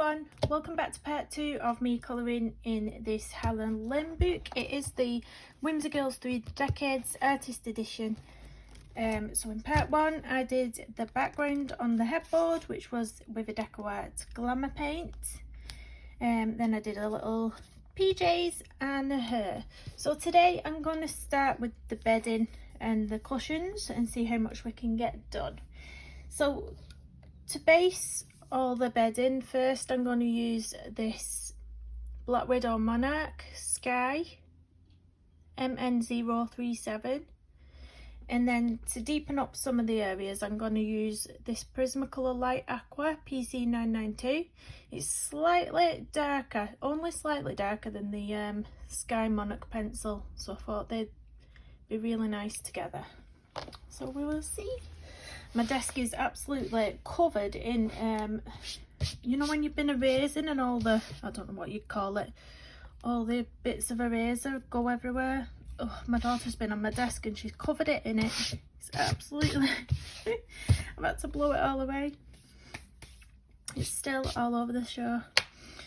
everyone, welcome back to part 2 of me colouring in this Lynn book. It is the Whimsy Girls Through the Decades Artist Edition. So in part 1 I did the background on the headboard, which was with a Deco Art glamour paint. Then I did a little PJs and a hair. So today I'm going to start with the bedding and the cushions and see how much we can get done. So to base all the bedding, first I'm going to use this Black Widow Monarch Sky MN037, and then to deepen up some of the areas I'm going to use this Prismacolor Light Aqua PC992. It's slightly darker, only slightly darker than the Sky Monarch pencil, so I thought they'd be really nice together. So we will see. My desk is absolutely covered in, you know when you've been erasing and all the, I don't know what you'd call it, all the bits of eraser go everywhere. Oh, my daughter's been on my desk and she's covered it in it. It's absolutely, I've had to blow it all away. It's still all over the show.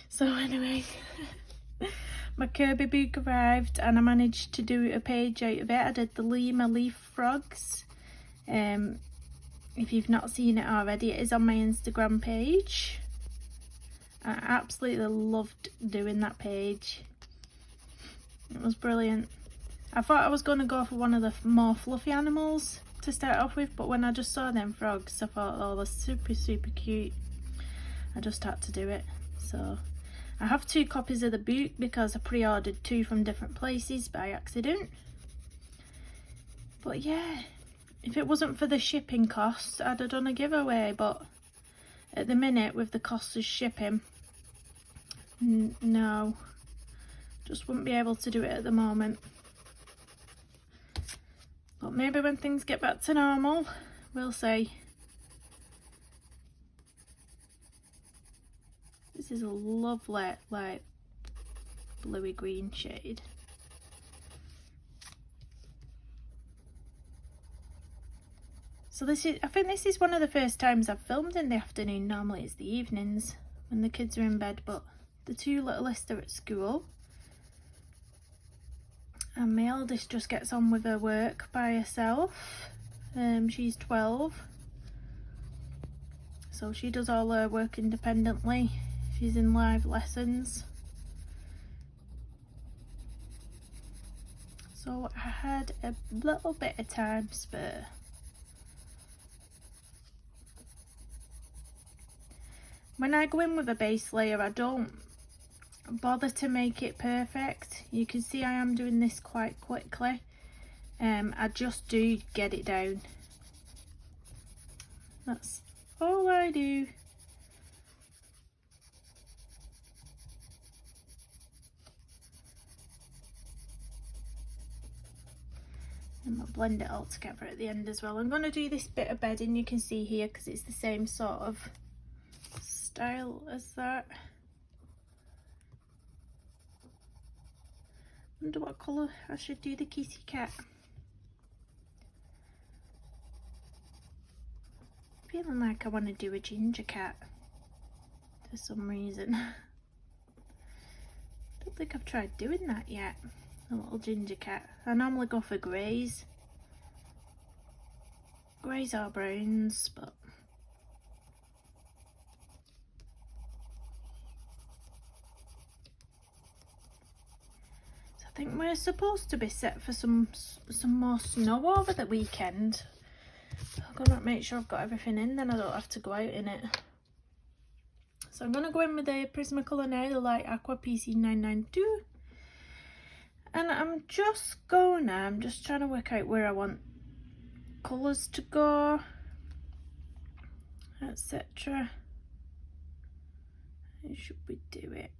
So anyway, my Kirby book arrived and I managed to do a page out of it. I did the Lima Leaf Frogs. If you've not seen it already, it is on my Instagram page. I absolutely loved doing that page. It was brilliant. I thought I was going to go for one of the more fluffy animals to start off with, but when I just saw them frogs, I thought, oh, they're super cute. I just had to do it. So I have 2 copies of the book because I pre-ordered 2 from different places by accident. But yeah, if it wasn't for the shipping costs, I'd have done a giveaway, but at the minute with the costs of shipping, no, just wouldn't be able to do it at the moment. But maybe when things get back to normal, we'll see. This is a lovely, like, bluey green shade. So this is, I think this is one of the first times I've filmed in the afternoon. Normally it's the evenings when the kids are in bed, but the 2 littlest are at school. And my eldest just gets on with her work by herself. She's 12. So she does all her work independently. She's in live lessons. So I had a little bit of time spare. When I go in with a base layer, I don't bother to make it perfect. You can see I am doing this quite quickly. I just do get it down. That's all I do. And I'll blend it all together at the end as well. I'm going to do this bit of bedding you can see here because it's the same sort of style as that. Wonder what colour I should do the kitty cat. Feeling like I want to do a ginger cat for some reason. Don't think I've tried doing that yet. A little ginger cat. I normally go for greys. Greys or browns, but I think we're supposed to be set for some more snow over the weekend. I'm gonna make sure I've got everything in, then I don't have to go out in it. So I'm gonna go in with the Prismacolor now, the Light Aqua PC992, and I'm just trying to work out where I want colours to go, etc. How should we do it?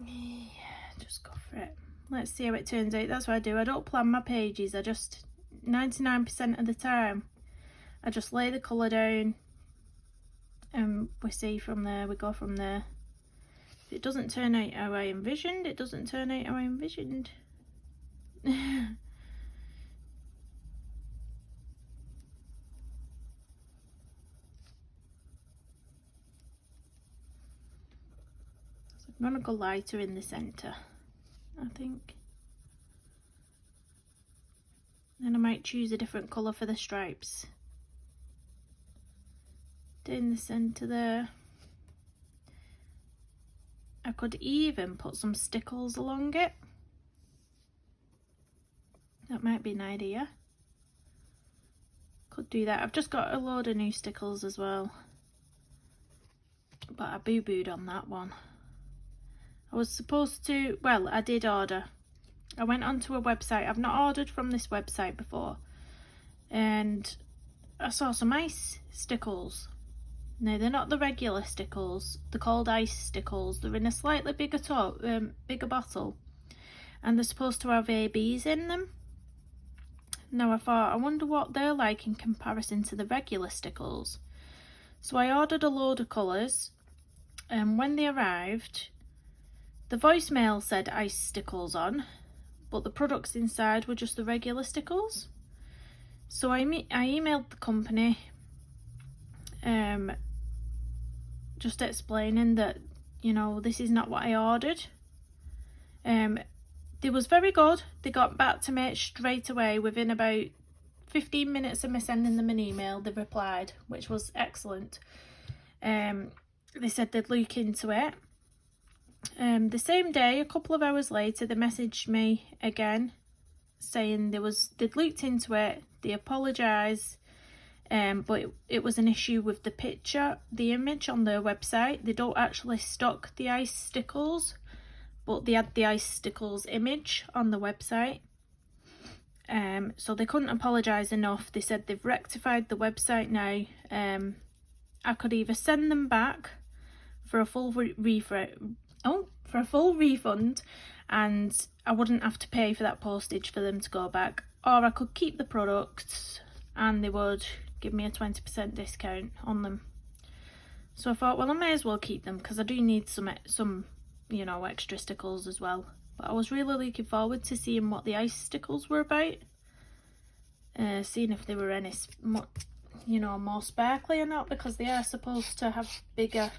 Yeah, just go for it. Let's see how it turns out. That's what I do. I don't plan my pages. I just 99% of the time I just lay the colour down and we see from there, we go from there. If it doesn't turn out how I envisioned, it doesn't turn out how I envisioned. I'm gonna go lighter in the centre, I think. Then I might choose a different colour for the stripes. In the centre there. I could even put some stickles along it. That might be an idea. Could do that. I've just got a load of new stickles as well, but I boo-booed on that one. I was supposed to, well, I did order. I went onto a website. I've not ordered from this website before, and I saw some ice stickles. No, they're not the regular stickles. They're called ice stickles. They're in a slightly bigger bigger bottle, and they're supposed to have ABs in them. Now I thought, I wonder what they're like in comparison to the regular stickles. So I ordered a load of colours, and when they arrived, the voicemail said ice stickles on, but the products inside were just the regular stickles. So I emailed the company, just explaining that, you know, this is not what I ordered. They was very good. They got back to me straight away. Within about 15 minutes of me sending them an email, they replied, which was excellent. They said they'd look into it. The same day, a couple of hours later, they messaged me again saying they'd looked into it. They apologised. But it was an issue with the image on their website. They don't actually stock the ice stickles, but they had the ice stickles image on the website. So they couldn't apologise enough. They said they've rectified the website now. I could either send them back for a full refund, and I wouldn't have to pay for that postage for them to go back, or I could keep the products and they would give me a 20% discount on them. So I thought, well, I may as well keep them because I do need some, you know, extra stickles as well. But I was really looking forward to seeing what the ice stickles were about, seeing if they were any, you know, more sparkly or not, because they are supposed to have bigger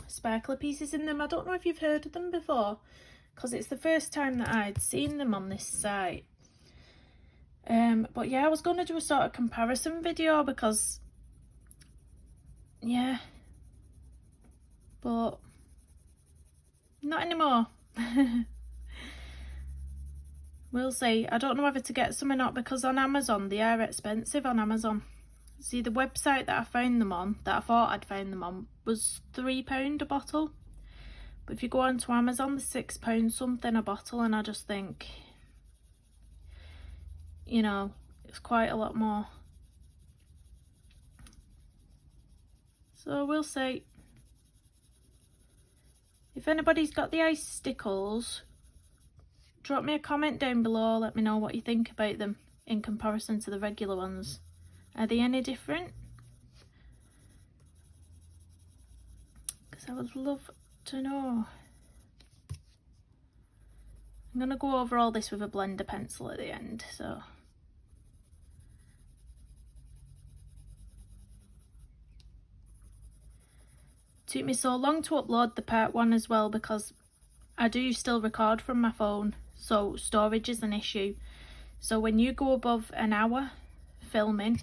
sparkly pieces in them. I don't know if you've heard of them before, because it's the first time that I'd seen them on this site. But yeah, I was going to do a sort of comparison video because, yeah, but not anymore. We'll see. I don't know whether to get some or not, because on Amazon, they are expensive on Amazon. See, the website that I found them on, that I thought I'd found them on, was £3 a bottle. But if you go onto Amazon, they're £6 something a bottle, and I just think, you know, it's quite a lot more. So we'll see. If anybody's got the ice stickles, drop me a comment down below. Let me know what you think about them in comparison to the regular ones. Are they any different? Because I would love to know. I'm going to go over all this with a blender pencil at the end, so. Took me so long to upload the part 1 as well, because I do still record from my phone, so storage is an issue. So when you go above an hour filming,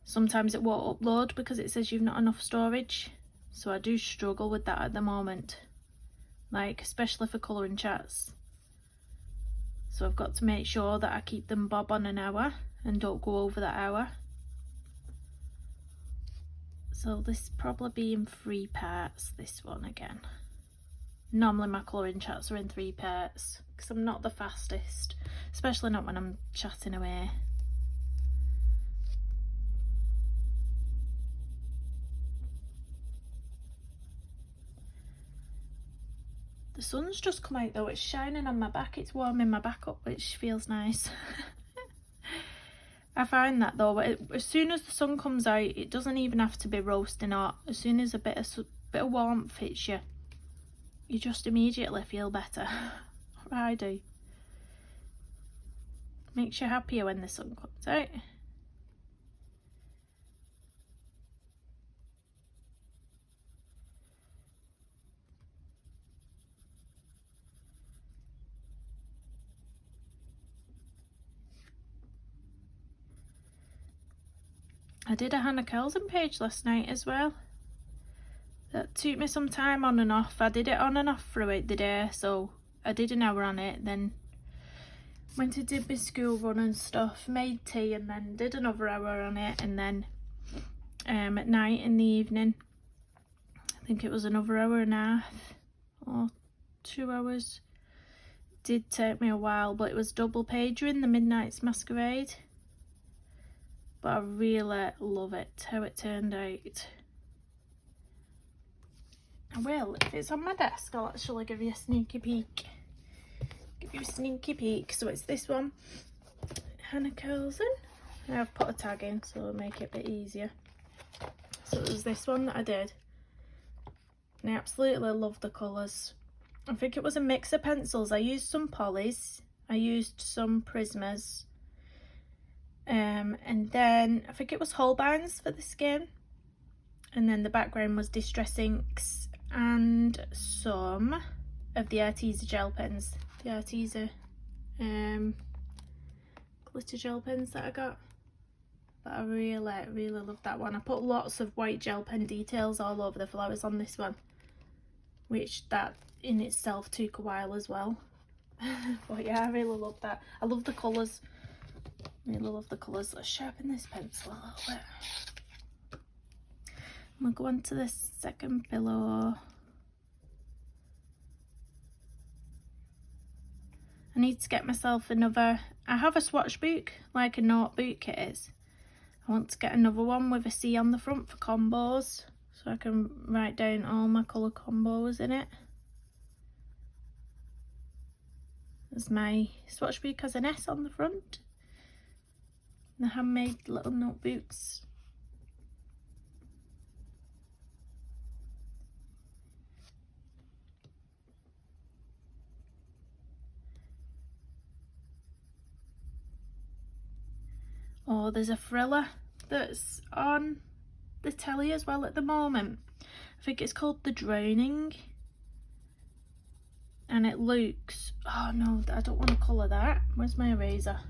sometimes it won't upload because it says you've not enough storage. So I do struggle with that at the moment, like especially for colouring chats. So I've got to make sure that I keep them bob on an hour and don't go over that hour. So this probably be in 3 parts, this one again. Normally my colouring chats are in 3 parts because I'm not the fastest, especially not when I'm chatting away. The sun's just come out though, it's shining on my back, it's warming my back up, which feels nice. I find that though, as soon as the sun comes out, it doesn't even have to be roasting hot. As soon as a bit of warmth hits you, you just immediately feel better. I do. Makes you happier when the sun comes out. I did a Hannah Kelson page last night as well. That took me some time on and off. I did it on and off throughout the day, so I did an hour on it, then went and did my school run and stuff, made tea, and then did another hour on it, and then at night in the evening, I think it was another hour and a half or 2 hours. It did take me a while, but it was double pagering the Midnight's Masquerade. But I really love it, how it turned out. I will, if it's on my desk, I'll actually give you a sneaky peek. So it's this one, Hannah Kelson. I've put a tag in so it'll make it a bit easier. So it was this one that I did. And I absolutely love the colours. I think it was a mix of pencils. I used some polys, I used some Prismas, and then I think it was Holbeins for the skin, and then the background was Distress Inks and some of the Arteza gel pens, the Arteza glitter gel pens that I got. But I really love that one. I put lots of white gel pen details all over the flowers on this one, which that in itself took a while as well. But yeah, I really love that. I love the colours. Really love the colours. Let's sharpen this pencil a little bit. We'll go on to the second pillow. I need to get myself another, I have a swatch book, like a notebook it is. I want to get another one with a C on the front for combos, so I can write down all my colour combos in it. As my swatch book has an S on the front. The handmade little notebooks. Oh, there's a thriller that's on the telly as well at the moment. I think it's called The Drowning. And it looks, oh no, I don't want to colour that. Where's my eraser?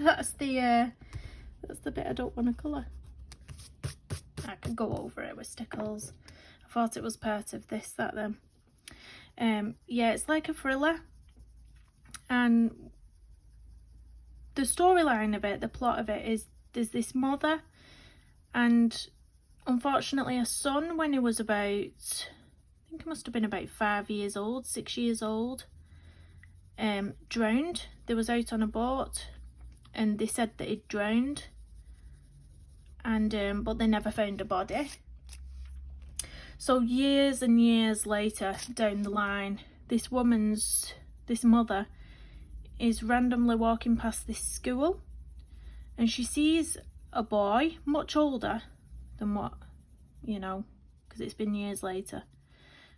That's the bit I don't want to colour. I can go over it with stickles. I thought it was part of this, that then. Yeah, it's like a thriller. And the storyline of it, the plot of it is there's this mother and unfortunately a son when he was about, I think he must have been about 5 years old, 6 years old, drowned. They was out on a boat and they said that he'd drowned, and but they never found a body. So years and years later down the line, this mother is randomly walking past this school and she sees a boy much older than what, you know, because it's been years later,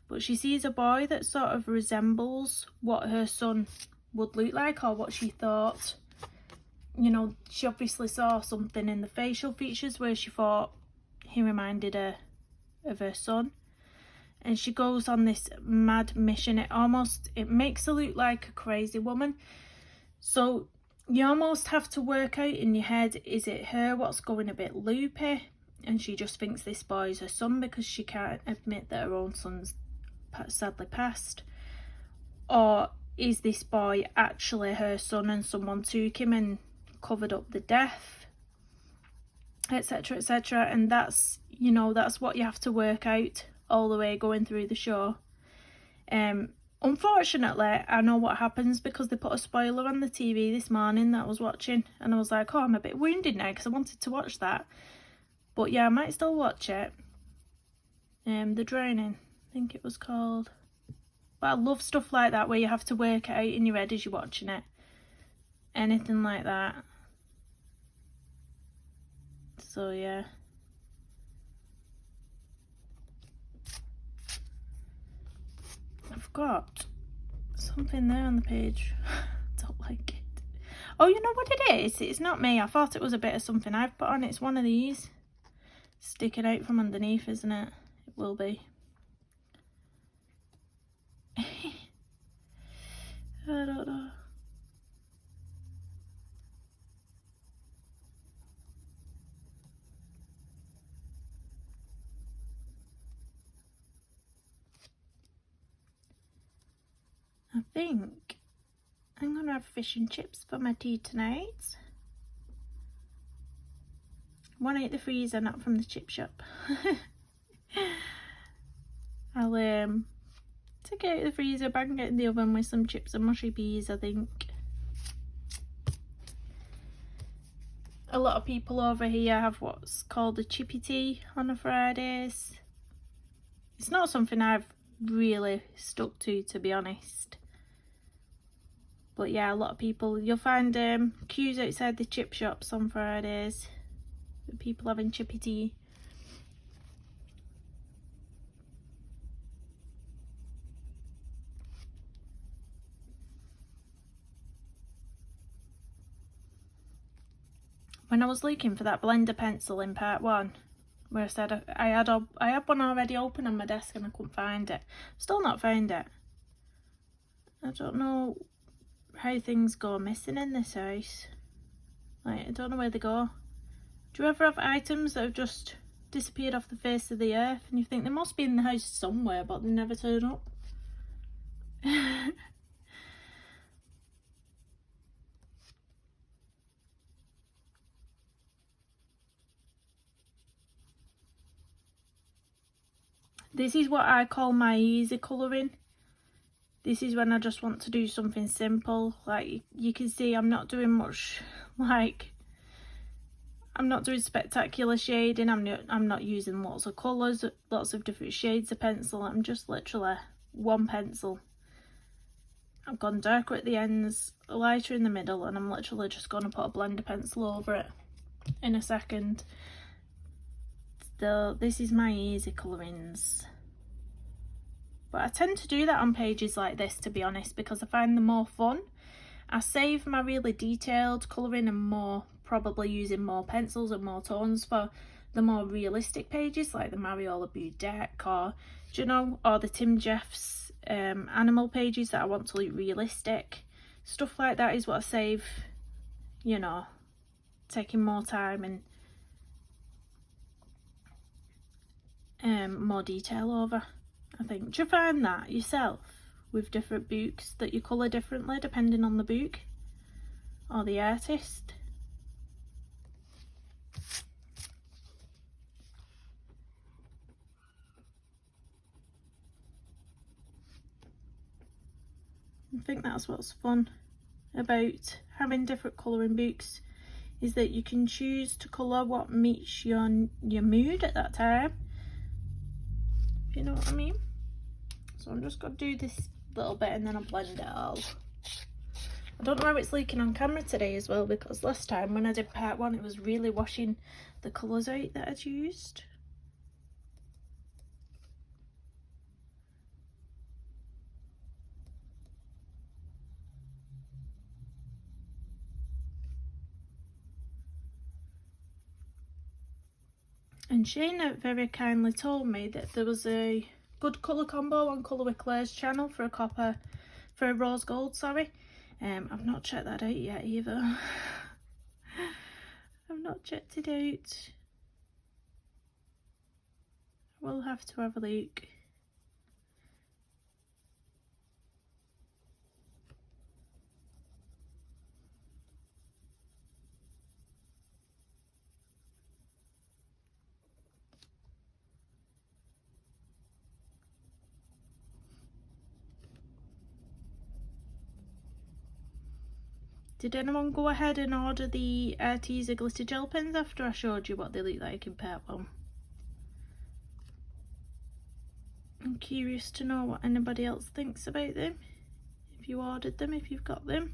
but she sees a boy that sort of resembles what her son would look like, or what she thought, you know, she obviously saw something in the facial features where she thought he reminded her of her son. And she goes on this mad mission. It makes her look like a crazy woman. So you almost have to work out in your head, is it her what's going a bit loopy and she just thinks this boy's her son because she can't admit that her own son's sadly passed, or is this boy actually her son and someone took him and covered up the death, etc, etc. And that's, you know, that's what you have to work out all the way going through the show. Unfortunately, I know what happens because they put a spoiler on the TV this morning that I was watching, and I was like, oh, I'm a bit wounded now because I wanted to watch that. But yeah, I might still watch it. The Drowning, I think it was called. But I love stuff like that where you have to work it out in your head as you're watching it. Anything like that. So yeah. I've got something there on the page. Don't like it. Oh, you know what it is? It's not me. I thought it was a bit of something I've put on. It's one of these. Sticking out from underneath, isn't it? It will be. I don't know. I think I'm gonna have fish and chips for my tea tonight. One out the freezer, not from the chip shop. I'll take it out of the freezer, bang it in the oven with some chips and mushy peas, I think. A lot of people over here have what's called a chippy tea on a Fridays. It's not something I've really stuck to be honest. But yeah, a lot of people, you'll find queues outside the chip shops on Fridays with people having chippy tea. When I was looking for that blender pencil in part 1, where I said I had one already open on my desk and I couldn't find it. Still not found it. I don't know how things go missing in this house. Like, I don't know where they go. Do you ever have items that have just disappeared off the face of the earth and you think they must be in the house somewhere but they never turn up? This is what I call my easy colouring. This is when I just want to do something simple. Like you can see, I'm not doing much, like I'm not doing spectacular shading. I'm not using lots of colours, lots of different shades of pencil. I'm just literally one pencil. I've gone darker at the ends, lighter in the middle, and I'm literally just going to put a blender pencil over it in a second. Still, this is my easy colourings. But I tend to do that on pages like this, to be honest, because I find them more fun. I save my really detailed colouring and more, probably using more pencils and more tones for the more realistic pages, like the Mariola Budek or, do you know, or the Tim Jeffs animal pages that I want to look realistic. Stuff like that is what I save, you know, taking more time and more detail over, I think. Do you find that yourself with different books, that you colour differently depending on the book or the artist? I think that's what's fun about having different colouring books, is that you can choose to colour what meets your mood at that time, if you know what I mean. So I'm just going to do this little bit and then I'll blend it all. I don't know how it's leaking on camera today as well, because last time when I did part 1 it was really washing the colours out that I'd used. And Shayna very kindly told me that there was a good colour combo on Colour with Claire's channel for a rose gold, sorry. I've not checked that out yet either. I've not checked it out. We'll have to have a look. Did anyone go ahead and order the Arteza glitter gel pens after I showed you what they look like in part 1? I'm curious to know what anybody else thinks about them, if you ordered them, if you've got them.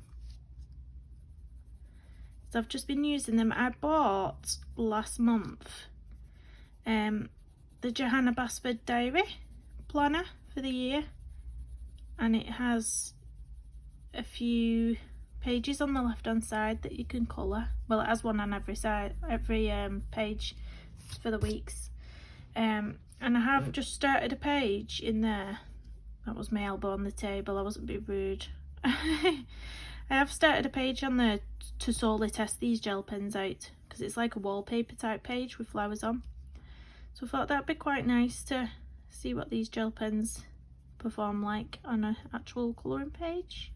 So I've just been using them. I bought last month the Johanna Basford diary planner for the year, and it has a few pages on the left hand side that you can colour. Well, it has one on every side, every page for the weeks. And I have just started a page in there. That was my elbow on the table, I wasn't being rude. I have started a page on there to solely test these gel pens out, because it's like a wallpaper type page with flowers on. So I thought that'd be quite nice to see what these gel pens perform like on an actual colouring page.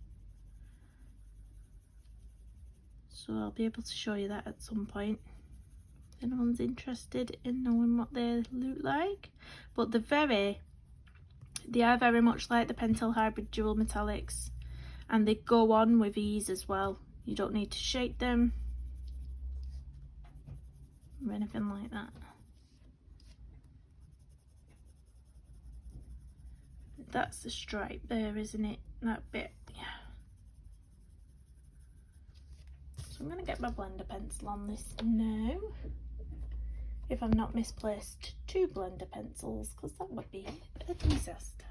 So I'll be able to show you that at some point if anyone's interested in knowing what they look like. But they are very much like the Pentel Hybrid Dual Metallics, and they go on with ease as well. You don't need to shake them or anything like that. That's the stripe there, isn't it? That bit, yeah. So I'm going to get my blender pencil on this now, if I've not misplaced 2 blender pencils, because that would be a disaster.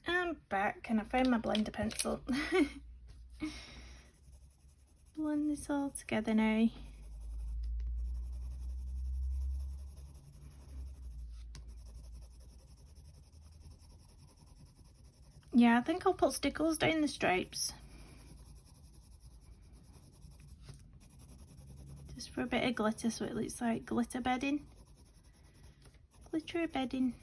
I'm back and I found my blender pencil. Blend this all together now. Yeah, I think I'll put stickles down the stripes. Just for a bit of glitter, so it looks like glitter bedding. Glittery bedding.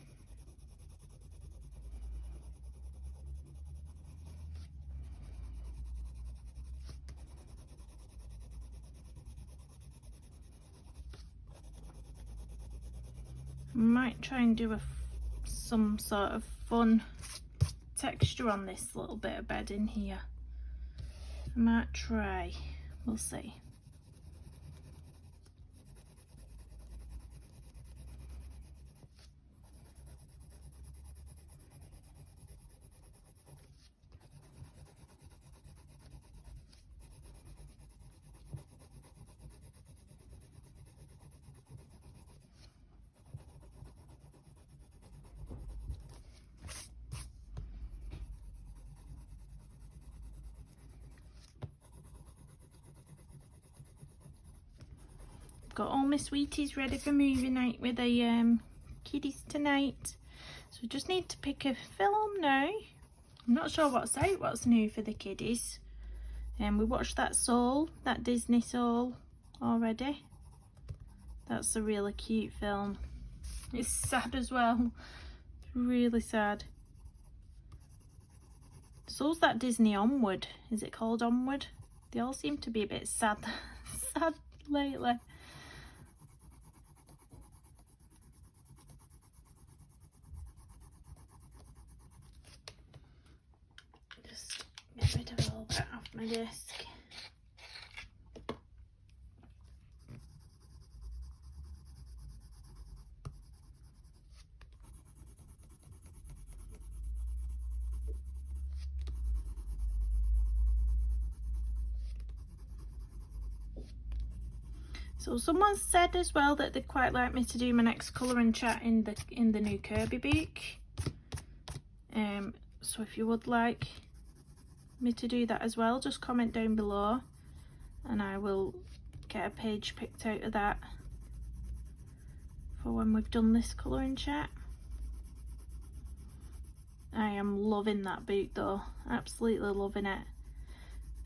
I might try and do some sort of fun texture on this little bit of bedding here. I might try, we'll see. Got all my sweeties ready for movie night with the kiddies tonight. So we just need to pick a film now. I'm not sure what's new for the kiddies. We watched that Disney Soul already. That's a really cute film. It's sad as well. It's really sad. So's that Disney Onward. Is it called Onward? They all seem to be a bit sad lately. Just get rid of all that off my desk. So someone said as well that they'd quite like me to do my next colouring chat in the new Kirby book. So if you would like me to do that as well, just comment down below and I will get a page picked out of that for when we've done this colouring chat. I am loving that book though, absolutely loving it.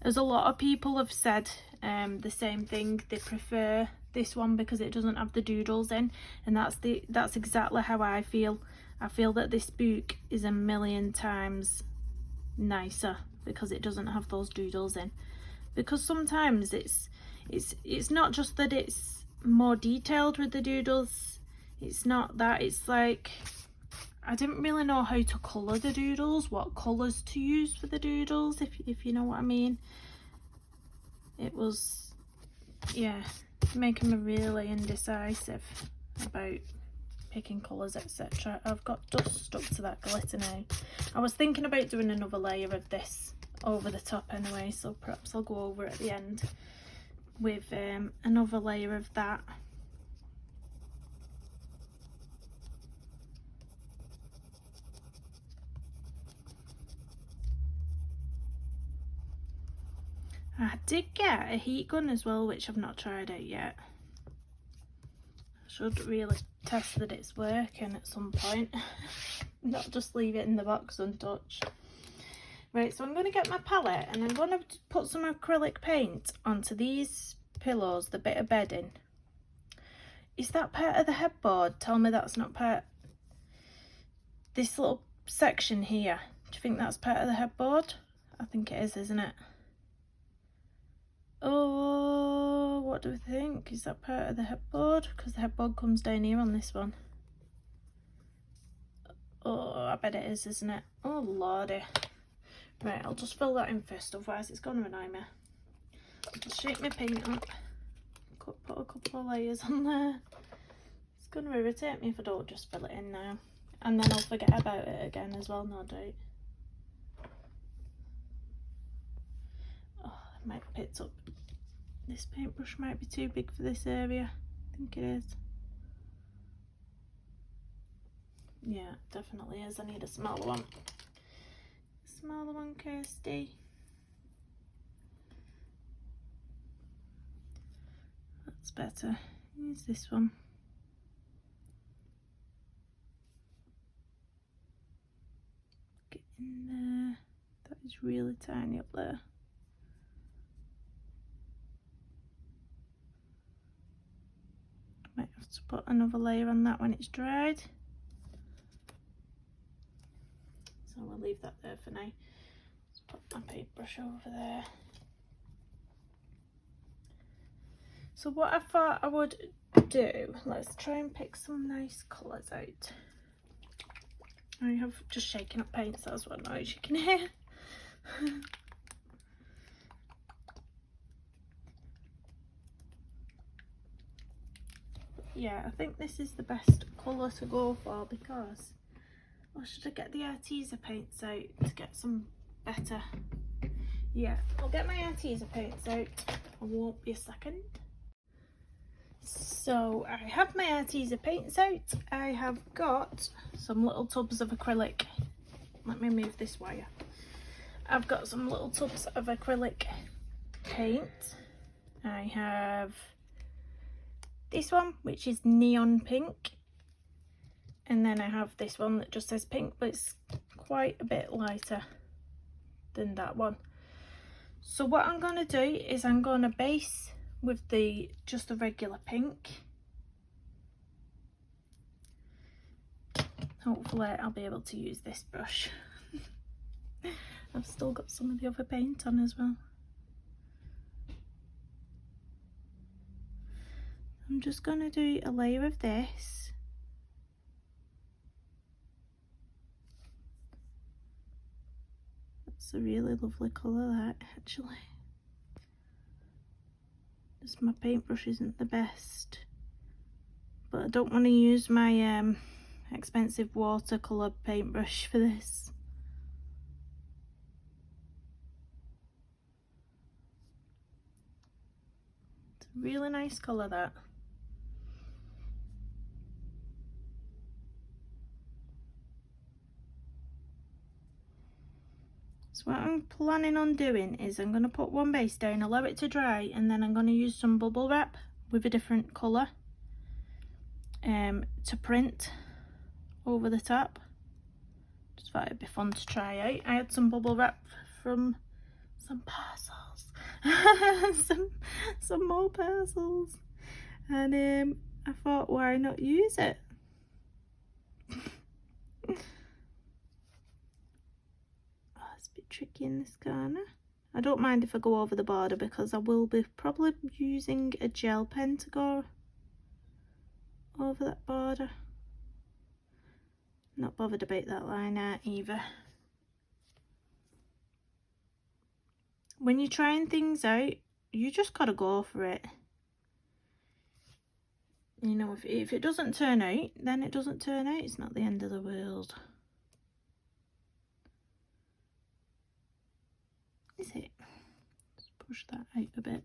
As a lot of people have said the same thing, they prefer this one because it doesn't have the doodles in, and that's exactly how I feel. I feel that this book is a million times nicer because it doesn't have those doodles in. Because sometimes it's not just that it's more detailed with the doodles, it's not that, it's like I didn't really know how to colour the doodles, what colours to use for the doodles, if you know what I mean. It was, yeah, making me really indecisive about picking colours, etc. I've got dust stuck to that glitter now. I was thinking about doing another layer of this over the top anyway, so perhaps I'll go over at the end with another layer of that. I did get a heat gun as well, which I've not tried out yet. I should really test that it's working at some point, not just leave it in the box untouched. Right, so I'm going to get my palette and I'm going to put some acrylic paint onto these pillows, the bit of bedding. Is that part of the headboard? Tell me that's not part. this little section here, do you think that's part of the headboard? I think it is, isn't it? Oh, what do we think? Is that part of the headboard? Because the headboard comes down here on this one. Oh, I bet it is, isn't it? Oh, lordy. Right, I'll just fill that in first, otherwise it's going to annoy me. I'll just shake my paint up. Put a couple of layers on there. It's going to irritate me if I don't just fill it in now. And then I'll forget about it again as well, no doubt. Oh, I might have picked up. This paintbrush might be too big for this area. I think it is. Yeah, definitely is. I need a smaller one. Smaller one, Kirsty. That's better. Use this one. Get in there. That is really tiny up there. Might have to put another layer on that when it's dried. So we'll leave that there for now. Let's put my paintbrush over there. So what I thought I would do, let's try and pick some nice colours out. I have just shaken up paints, that's what noise you can hear. Yeah, I think this is the best colour to go for because, or should I get the Arteza paints out to get some better? Yeah, I'll get my Arteza paints out. I won't be a second. So I have my Arteza paints out. I have got some little tubs of acrylic. Let me move this wire. I've got some little tubs of acrylic paint. I have this one, which is neon pink, and then I have this one that just says pink, but it's quite a bit lighter than that one. So what I'm going to do is I'm going to base with just the regular pink. Hopefully I'll be able to use this brush. I've still got some of the other paint on as well. I'm just going to do a layer of this. That's a really lovely colour, that, actually. Just my paintbrush isn't the best, but I don't want to use my expensive watercolour paintbrush for this. It's a really nice colour, that. So what I'm planning on doing is I'm going to put one base down, allow it to dry, and then I'm going to use some bubble wrap with a different colour to print over the top. Just thought it'd be fun to try out. I had some bubble wrap from some parcels, some more parcels, and I thought, why not use it? Tricky in this corner. I don't mind if I go over the border because I will be probably using a gel pen to go over that border. Not bothered about that line art either. When you're trying things out, you just gotta go for it. You know, if it doesn't turn out, then it doesn't turn out. It's not the end of the world. Is it? Just push that out a bit.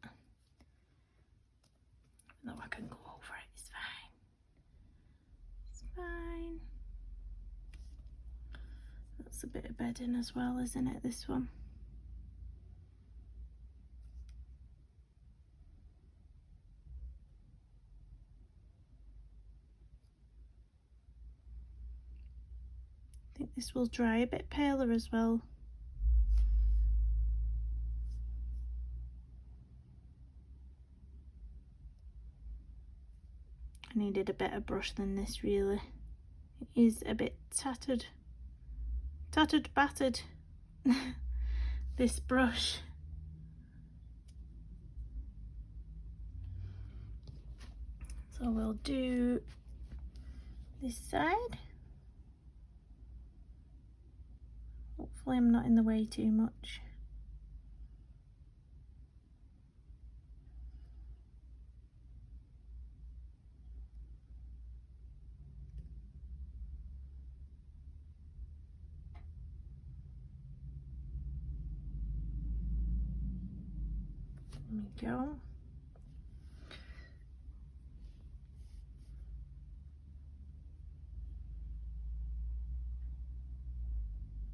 No, I can go over it. It's fine. It's fine. That's a bit of bedding as well, isn't it? This one. I think this will dry a bit paler as well. I needed a better brush than this, really. It is a bit tattered. tattered, battered this brush. So we'll do this side. Hopefully I'm not in the way too much. There we go.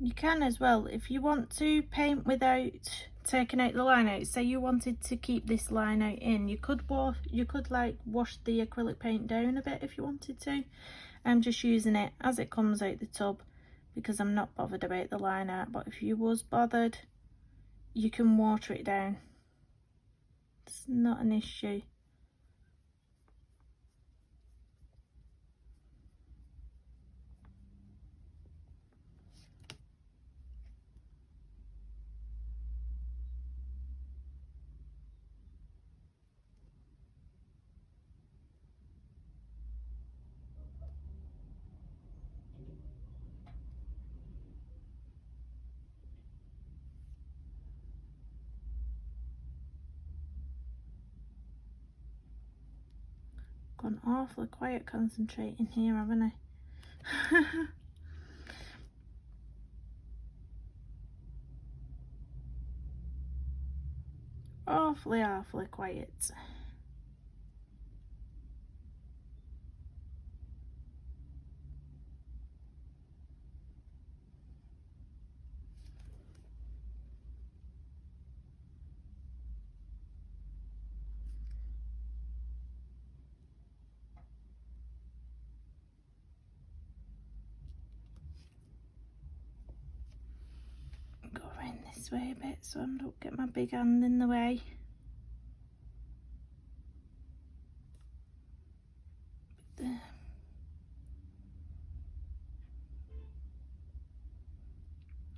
You can as well, if you want to paint without taking out the line out. Say you wanted to keep this line out in, you could like wash the acrylic paint down a bit if you wanted to. I'm just using it as it comes out the tub because I'm not bothered about the line art, but if you was bothered, you can water it down. It's not an issue. Gone awfully quiet concentrating here, haven't I? awfully quiet. Go around this way a bit so I don't get my big hand in the way.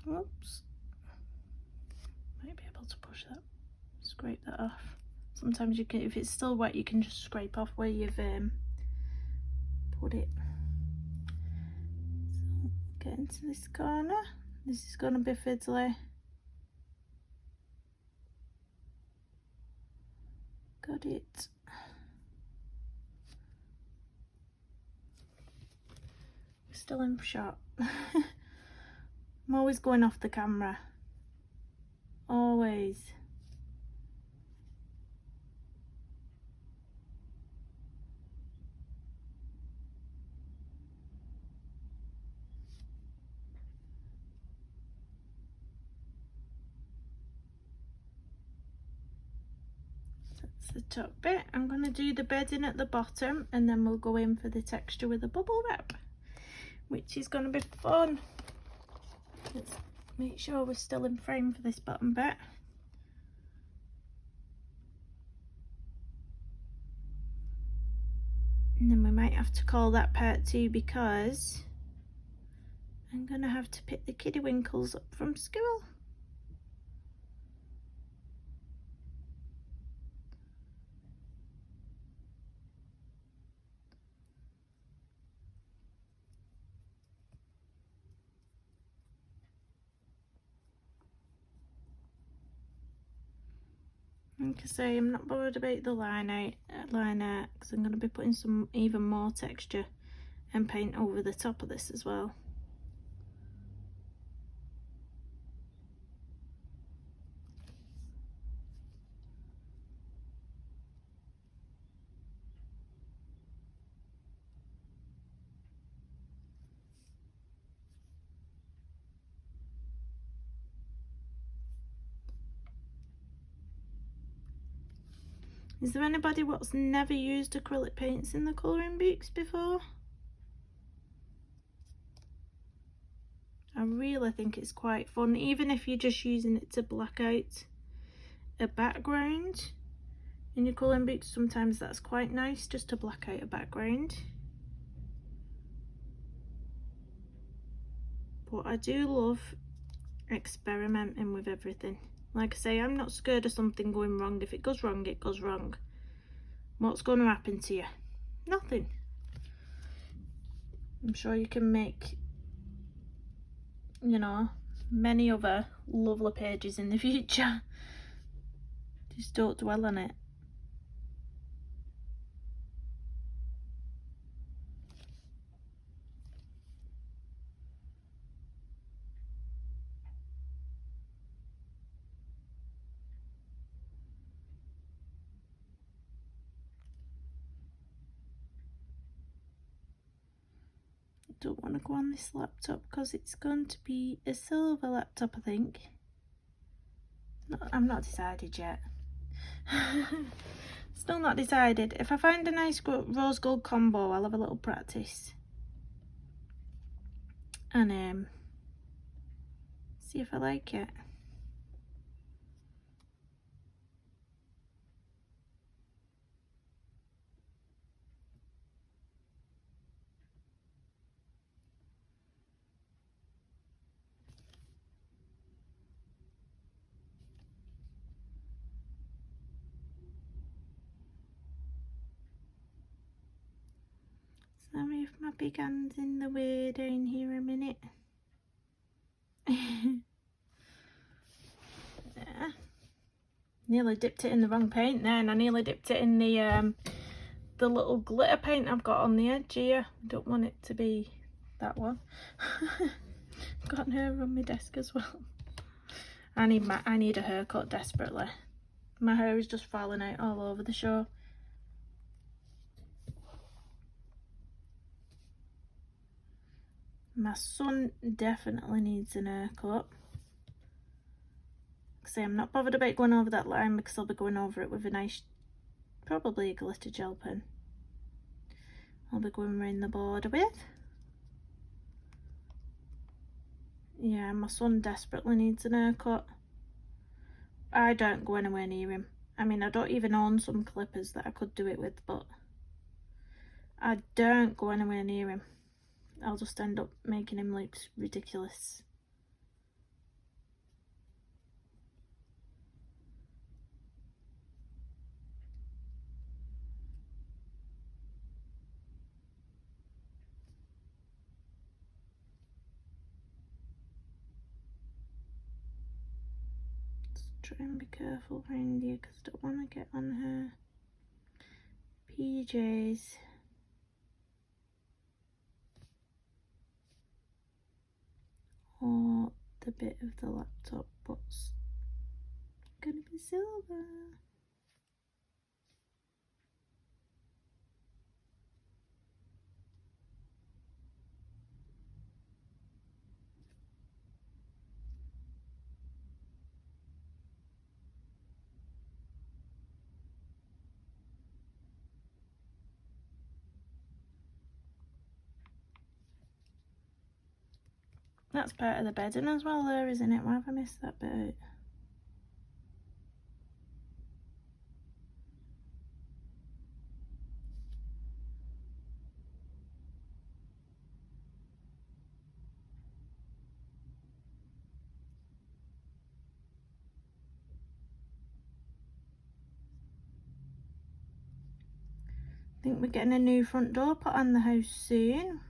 Whoops. Might be able to push that, scrape that off. Sometimes you can, if it's still wet, you can just scrape off where you've put it. So get into this corner. This is gonna be fiddly. Got it. Still in shot. I'm always going off the camera. Always. That's the top bit. I'm going to do the bedding at the bottom and then we'll go in for the texture with the bubble wrap, which is going to be fun. Let's make sure we're still in frame for this bottom bit. And then we might have to call that part 2 because I'm going to have to pick the kiddywinkles up from school. Like I say, I'm not bothered about the line art because I'm going to be putting some even more texture and paint over the top of this as well. Is there anybody what's never used acrylic paints in the colouring books before? I really think it's quite fun, even if you're just using it to black out a background. In your colouring books, sometimes that's quite nice, just to black out a background. But I do love experimenting with everything. Like I say, I'm not scared of something going wrong. If it goes wrong, it goes wrong. What's going to happen to you? Nothing. I'm sure you can make, you know, many other lovely pages in the future. Just don't dwell on it. Don't want to go on this laptop because it's going to be a silver laptop, I think. No, I'm not decided yet. Still not decided. If I find a nice rose gold combo, I'll have a little practice and see if I like it. Sorry if my big hand's in the way down here a minute. Yeah. Nearly dipped it in the wrong paint then. I nearly dipped it in the little glitter paint I've got on the edge here. I don't want it to be that one. I've got an hair on my desk as well. I need a haircut desperately. My hair is just falling out all over the show. My son definitely needs an haircut. Say I'm not bothered about going over that line because I'll be going over it with a nice, probably a glitter gel pen. I'll be going around the border with. Yeah, my son desperately needs an haircut. I don't go anywhere near him. I mean, I don't even own some clippers that I could do it with, but I don't go anywhere near him. I'll just end up making him look ridiculous. Try and be careful around here because I don't want to get on her PJs. Or the bit of the laptop but's gonna be silver. That's part of the bedding as well there, isn't it? Why have I missed that bit out? I think we're getting a new front door put on the house soon,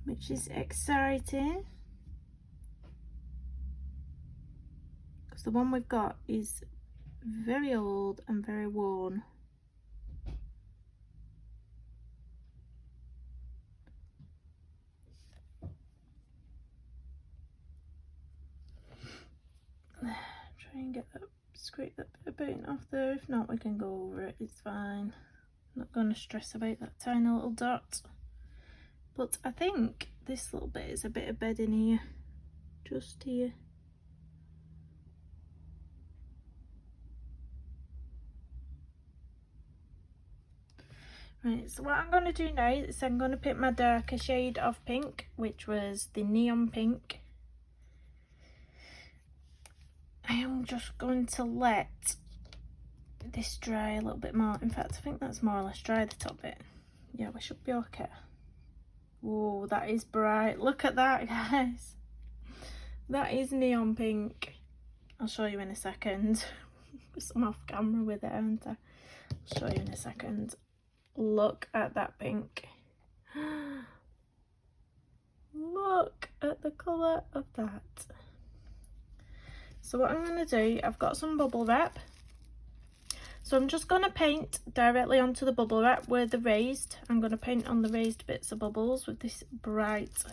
which is exciting. Because the one we've got is very old and very worn. Try and get that, scrape that bit of paint off there. If not, we can go over it, it's fine. Not going to stress about that tiny little dot. But I think this little bit is a bit of bedding here, just here. Right, so what I'm going to do now is I'm going to pick my darker shade of pink, which was the neon pink. I am just going to let this dry a little bit more. In fact, I think that's more or less dry, the top bit. Yeah, we should be okay. Oh, that is bright. Look at that, guys. That is neon pink. I'll show you in a second. I'm off camera with it, aren't I? I'll show you in a second. Look at that pink. Look at the colour of that. So what I'm going to do, I've got some bubble wrap. So I'm just going to paint directly onto the bubble wrap where the raised. I'm going to paint on the raised bits of bubbles with this bright,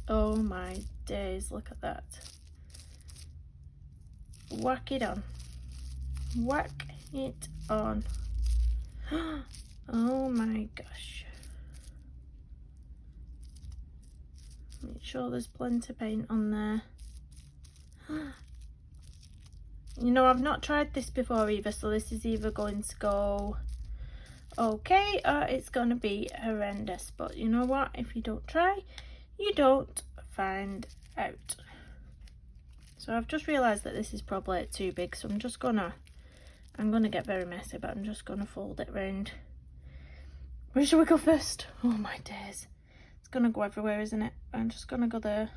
oh my days, look at that. Whack it on. Whack it on. Oh my gosh. Make sure there's plenty of paint on there. You know, I've not tried this before either, so this is either going to go okay or it's going to be horrendous. But you know what? If you don't try, you don't find out. So I've just realised that this is probably too big, so I'm gonna get very messy, but I'm just gonna fold it round. Where should we go first? Oh my days. It's gonna go everywhere, isn't it? I'm just gonna go there.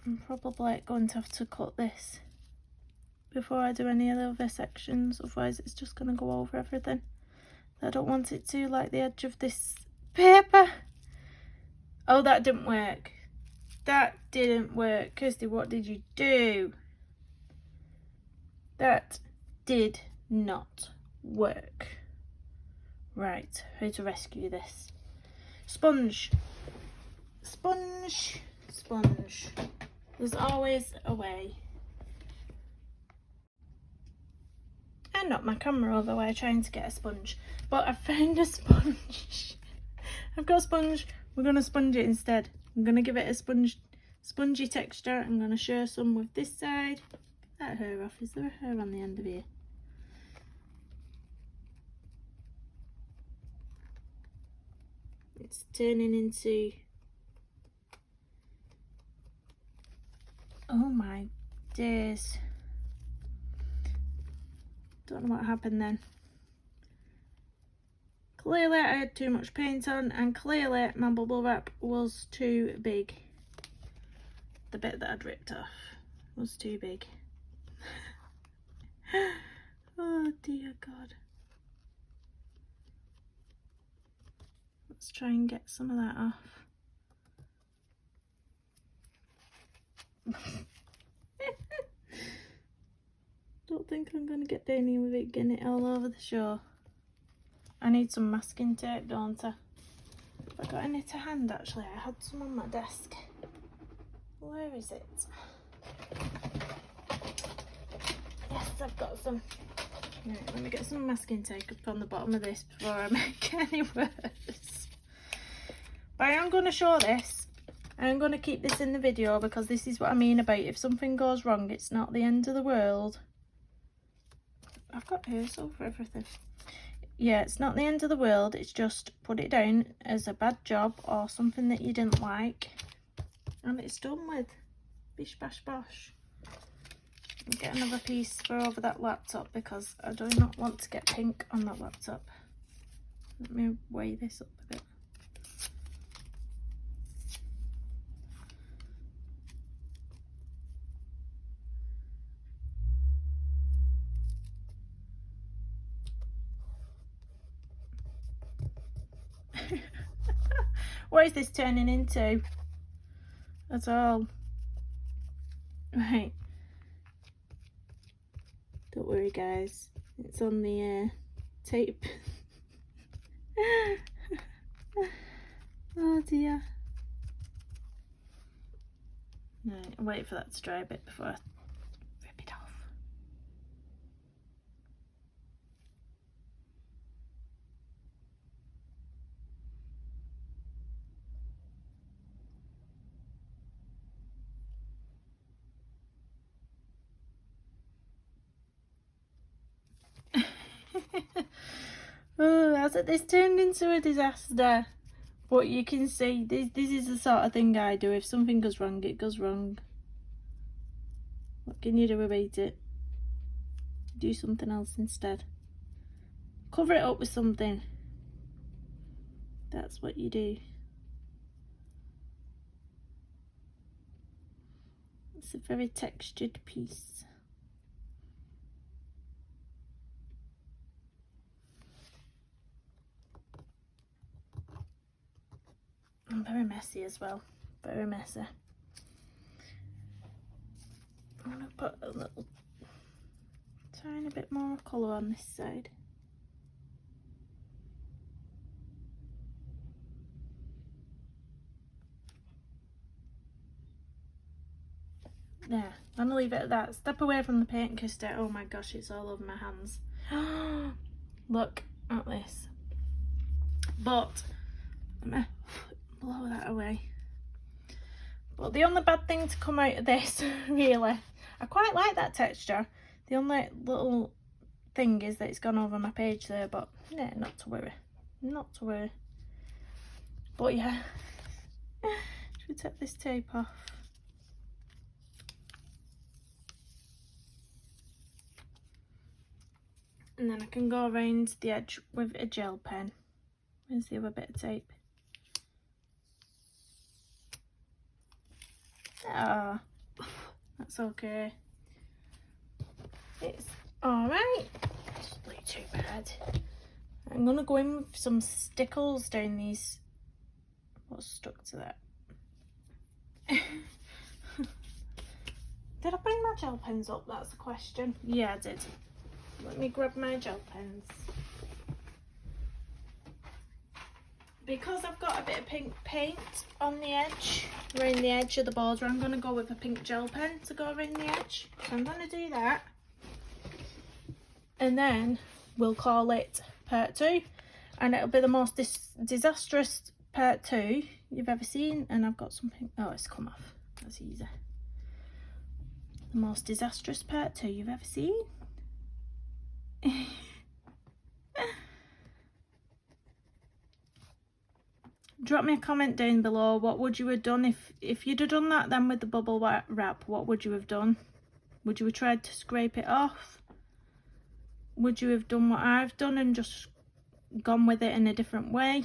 I'm probably going to have to cut this before I do any of the other sections, otherwise it's just going to go over everything. I don't want it to, like the edge of this paper. Oh, that didn't work. That didn't work. Kirsty, what did you do? That did not work. Right, how to rescue this? Sponge. Sponge. Sponge. There's always a way. I knocked my camera over while trying to get a sponge, but I found a sponge. I've got a sponge. We're going to sponge it instead. I'm going to give it a spongy texture. I'm going to share some with this side. Get that hair off. Is there a hair on the end of here? It's turning into... Oh my days. Don't know what happened then. Clearly I had too much paint on, and clearly my bubble wrap was too big. The bit that I'd ripped off was too big. Oh dear God. Let's try and get some of that off. Don't think I'm going to get down here with it, getting it all over the show. I need some masking tape, don't I? Have I got any to hand actually? I had some on my desk. Where is it? Yes, I've got some. Right, let me get some masking tape up on the bottom of this before I make any worse. But I am going to show this. I'm going to keep this in the video because this is what I mean about if something goes wrong, it's not the end of the world. I've got hairs over everything. Yeah, it's not the end of the world, it's just put it down as a bad job or something that you didn't like. And it's done with. Bish bash bosh. I'll get another piece for over that laptop because I do not want to get pink on that laptop. Let me weigh this up a bit. What is this turning into at all? Right, don't worry guys, it's on the tape. Oh dear. Right, I'll wait for that to dry a bit before I rip it off. Oh, hasn't this turned into a disaster? But you can see, this is the sort of thing I do. If something goes wrong, it goes wrong. What can you do about it? do something else instead. Cover it up with something. That's what you do. It's a very textured piece. And very messy as well. Very messy. I'm going to put a little tiny bit more colour on this side. There, I'm gonna leave it at that. Step away from the paint because oh my gosh, it's all over my hands. Look at this. But I'm gonna blow that away. But the only bad thing to come out of this, really, I quite like that texture. The only little thing is that it's gone over my page there, but yeah, not to worry. Not to worry. But yeah, should we take this tape off? And then I can go around the edge with a gel pen. Where's the other bit of tape? Ah, oh, that's okay. It's alright. It's not too bad. I'm gonna go in with some stickles down these. What's stuck to that? Did I bring my gel pens up? That's the question. Yeah, I did. Let me grab my gel pens. Because I've got a bit of pink paint on the edge, around the edge of the border, I'm going to go with a pink gel pen to go around the edge. So I'm going to do that. And then we'll call it part 2. And it'll be the most disastrous part 2 you've ever seen. And I've got some pink. Oh, it's come off. That's easy. The most disastrous part 2 you've ever seen. Drop me a comment down below. What would you have done if you'd have done that then with the bubble wrap? What would you have done? Would you have tried to scrape it off? Would you have done what I've done and just gone with it in a different way?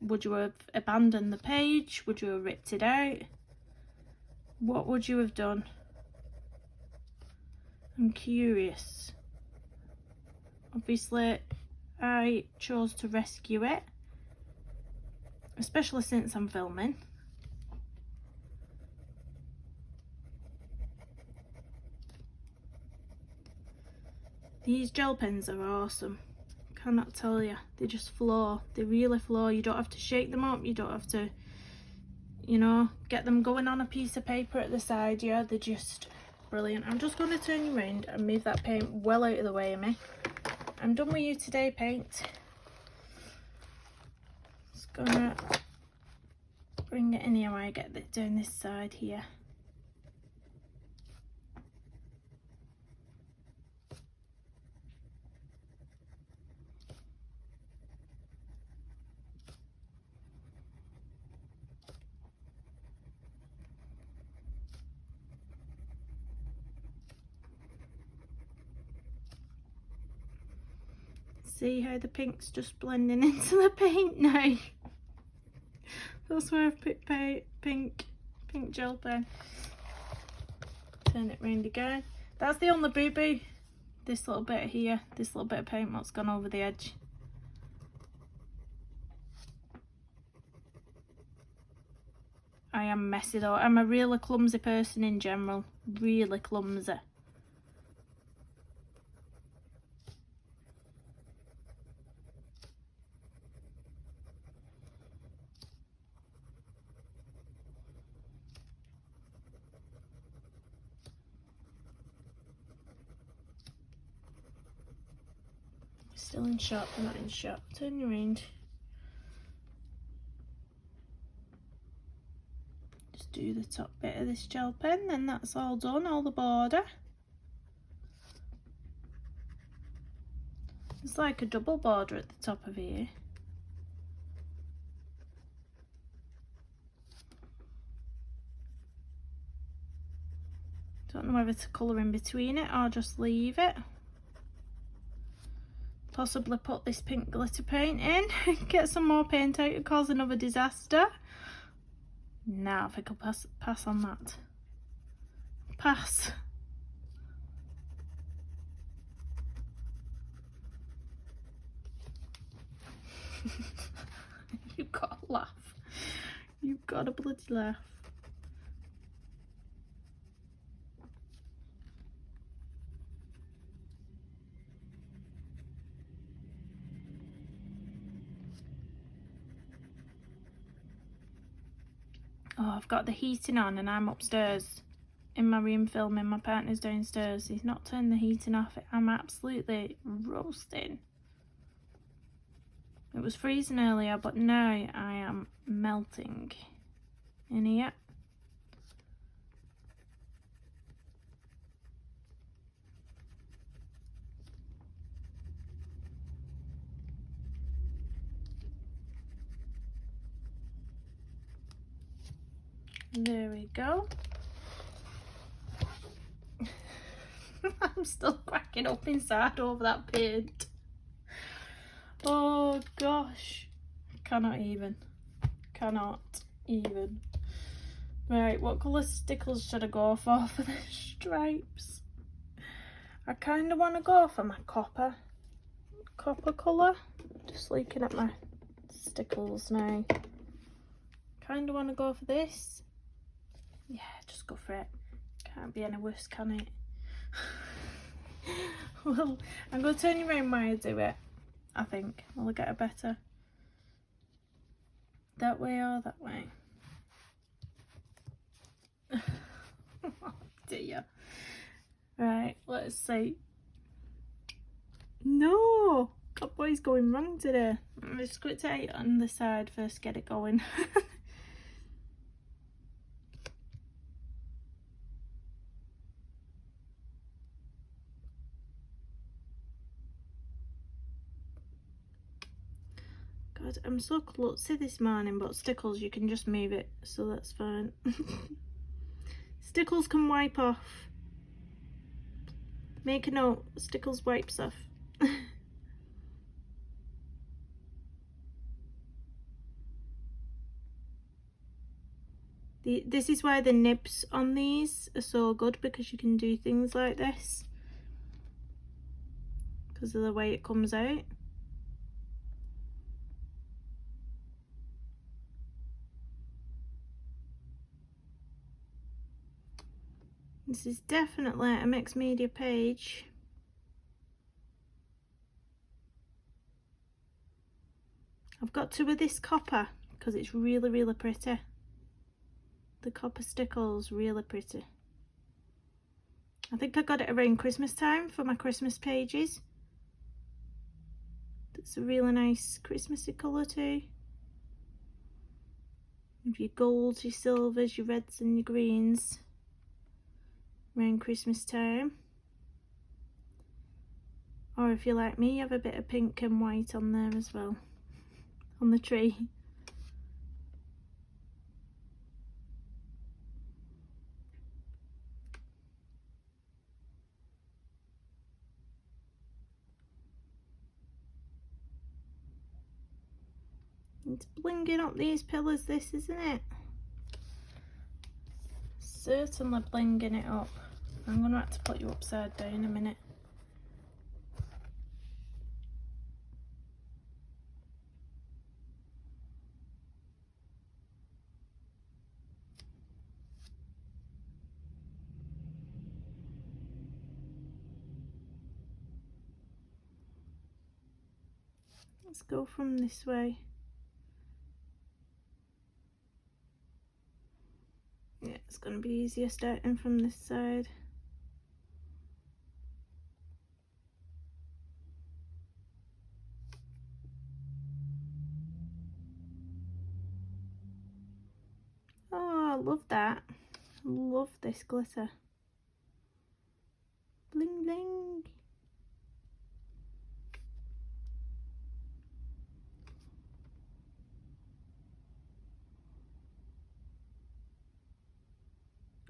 Would you have abandoned the page? Would you have ripped it out? What would you have done? I'm curious. Obviously, I chose to rescue it, especially since I'm filming. These gel pens are awesome. Cannot tell you. They just flow. They really flow. You don't have to shake them up. You don't have to, you know, get them going on a piece of paper at the side. Yeah, they're just brilliant. I'm just going to turn you around and move that paint well out of the way of me. I'm done with you today, paint. Just gonna bring it in here while I get it down this side here. See how the pink's just blending into the paint now? That's where I've put pink gel pen. Turn it round again. That's the only boo-boo. This little bit here, this little bit of paint what's gone over the edge. I am messy though. I'm a really clumsy person in general. Really clumsy. Still in shot, but not in shot. Turn you around. Just do the top bit of this gel pen, then that's all done, all the border. It's like a double border at the top of here. Don't know whether to colour in between it or just leave it. possibly put this pink glitter paint in, get some more paint out and cause another disaster. Nah, I think I'll pass on that. Pass. You've got to laugh. You've got to bloody laugh. Oh, I've got the heating on and I'm upstairs in my room filming. My partner's downstairs. He's not turned the heating off. I'm absolutely roasting. It was freezing earlier, but now I am melting in here. There we go. I'm still cracking up inside over that paint. Oh gosh, cannot even. Right, what colour stickles should I go for the stripes? I kind of want to go for my copper colour. Just looking at my stickles now. Kind of want to go for this. Yeah, just go for it. Can't be any worse, can it? Well, I'm going to turn you around while I do it. I think I'll get a better. That way or that way? Oh dear. Right, let's see. No! That boy's going wrong today. I'm just going to take it on the side first, get it going. God, I'm so klutzy this morning, but stickles, you can just move it, so that's fine. Stickles can wipe off. Make a note, stickles wipes off. This is why the nibs on these are so good, because you can do things like this because of the way it comes out. This is definitely a mixed media page. I've got two of this copper because it's really, really pretty. The copper stickles, really pretty. I think I got it around Christmas time for my Christmas pages. It's a really nice Christmassy colour too. With your golds, your silvers, your reds and your greens around Christmas time. Or if you're like me, you have a bit of pink and white on there as well, on the tree. It's blinging up these pillars, this, isn't it? Certainly blinging it up. I'm going to have to put you upside down in a minute. Let's go from this way. Yeah, it's going to be easier starting from this side. Oh, I love that. I love this glitter. Bling bling.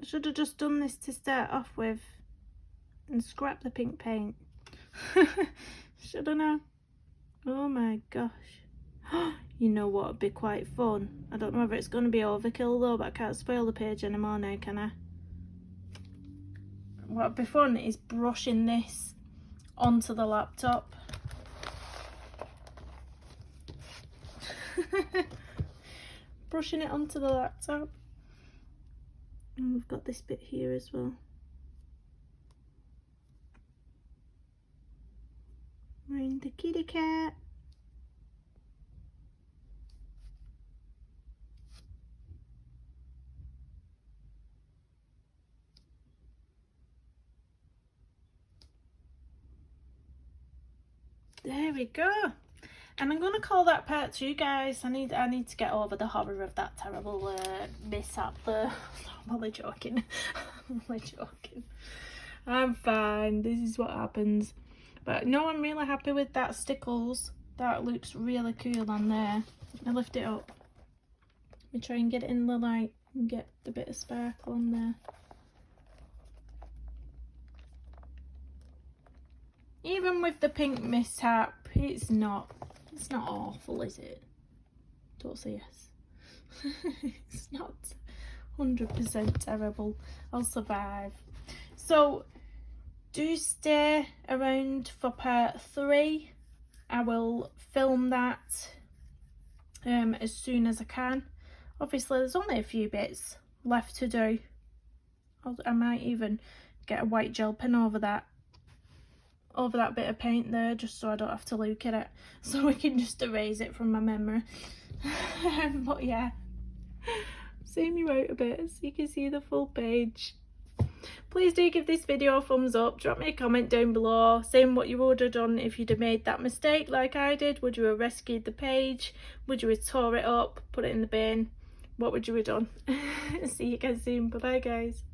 I should have just done this to start off with and scrap the pink paint. Shouldn't I? Oh my gosh. You know what would be quite fun? I don't know whether it's going to be overkill though, but I can't spoil the page anymore now, can I? What would be fun is brushing this onto the laptop. Brushing it onto the laptop. And we've got this bit here as well. Around the kitty cat. There we go. And I'm gonna call that part 2, guys. I need to get over the horror of that terrible mishap there. I'm only joking. I'm only joking. I'm fine. This is what happens. But no, I'm really happy with that stickles. That looks really cool on there. I lift it up. Let me try and get it in the light and get the bit of sparkle on there. Even with the pink mishap, it's not awful, is it? Don't say yes. It's not 100% terrible. I'll survive. So do stay around for part 3. I will film that as soon as I can. Obviously there's only a few bits left to do. I might even get a white gel pen over that bit of paint there, just so I don't have to look at it, so we can just erase it from my memory. But yeah, zoom you out a bit so you can see the full page. Please do give this video a thumbs up, drop me a comment down below saying what you would have done if you'd have made that mistake like I did. Would you have rescued the page? Would you have tore it up, put it in the bin? What would you have done? See you guys soon. Bye bye guys.